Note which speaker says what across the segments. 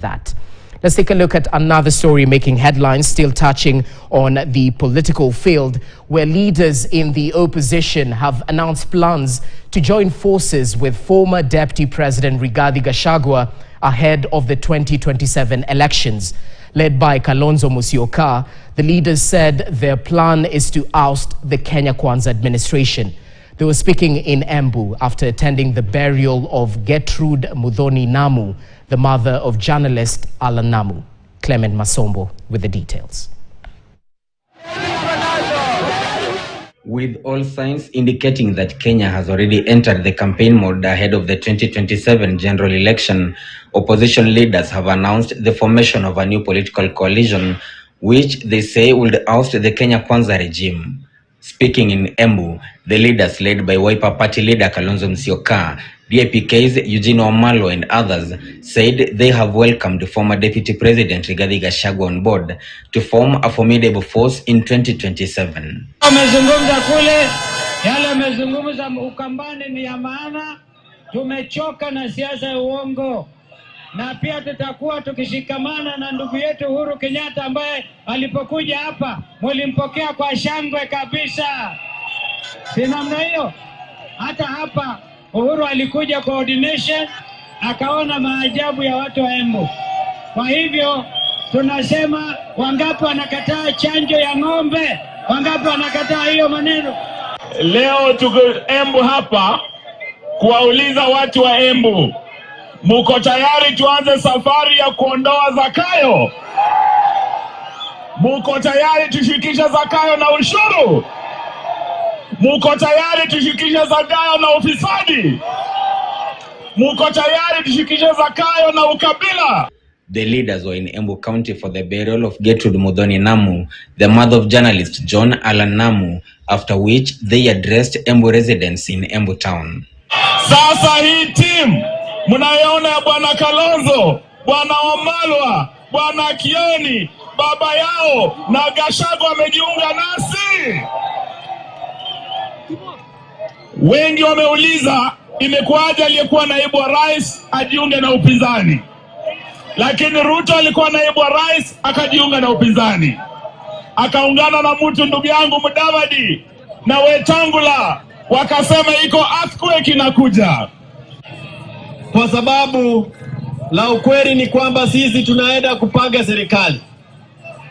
Speaker 1: that. Let's take a look at another story making headlines, still touching on the political field, where leaders in the opposition have announced plans to join forces with former Deputy President Rigathi Gachagua ahead of the 2027 elections. Led by Kalonzo Musyoka, the leaders said their plan is to oust the Kenya Kwanza administration. They were speaking in Embu after attending the burial of Gertrude Muthoni Namu, the mother of journalist Alan Namu. Clement Masombo with the details.
Speaker 2: With all signs indicating that Kenya has already entered the campaign mode ahead of the 2027 general election, opposition leaders have announced the formation of a new political coalition, which they say would oust the Kenya Kwanza regime. Speaking in Embu, the leaders led by Wiper Party leader Kalonzo Musyoka, DAP-K's Eugene Wamalwa and others said they have welcomed former Deputy President Rigathi Gachagua on board to form a formidable force in 2027.
Speaker 3: Wamezungumza kule, yale wamezungumza Ukambani ni ya maana. Tumechoka na siasa ya uongo. Na pia tutakuwa tukishikamana na ndugu yetu Uhuru Kenyatta ambaye alipokuja hapa mlimpokea kwa shangwe kabisa. Si namna hiyo? Hata hapa Uhuru alikuja coordination, akaona maajabu ya watu wa Embu. Kwa hivyo tunasema, wangapi wanakataa chanjo ya ng'ombe? Wangapi wanakataa hiyo maneno?
Speaker 4: Leo tuko Embu hapa kuwauliza watu wa Embu, muko tayari tuanze safari ya kuondoa Zakayo? Muko tayari tushikishe Zakayo na ushuru? Muko tayari tushikishe Zakayo na ufisadi? Muko tayari tushikishe Zakayo na ukabila?
Speaker 2: The leaders were in Embu County for the burial of Gertrude Muthoni Namu, the mother of journalist John Alan Namu, after which they addressed Embu residents in Embu town.
Speaker 4: Sasa hii team mnayoona ya Bwana Kalonzo, Bwana Wamalwa, Bwana Kioni, baba yao na Gachagua wamejiunga nasi. Wengi wameuliza imekuwaje aliyekuwa naibu wa rais ajiunge na upinzani, lakini Ruto alikuwa naibu wa rais akajiunga na upinzani, akaungana na mtu ndugu yangu Mudavadi na Wetangula, wakasema iko earthquake inakuja.
Speaker 5: Kwa sababu la ukweli ni kwamba sisi tunaenda kupanga serikali.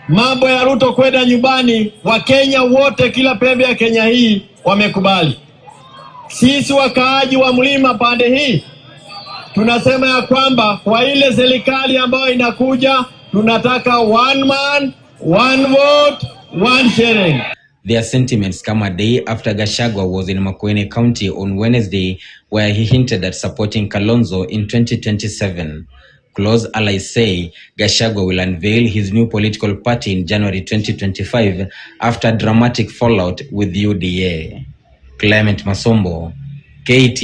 Speaker 5: Mambo ya Ruto kwenda nyumbani, Wakenya wote kila pembe ya Kenya hii wamekubali. Sisi wakaaji wa mlima pande hii tunasema ya kwamba kwa ile serikali ambayo inakuja tunataka one man, one vote, one sharing.
Speaker 2: Their sentiments come a day after Gachagua was in Makueni County on Wednesday, where he hinted at supporting Kalonzo in 2027. Close allies say Gachagua will unveil his new political party in January 2025 after dramatic fallout with UDA. Clement Masombo, KT.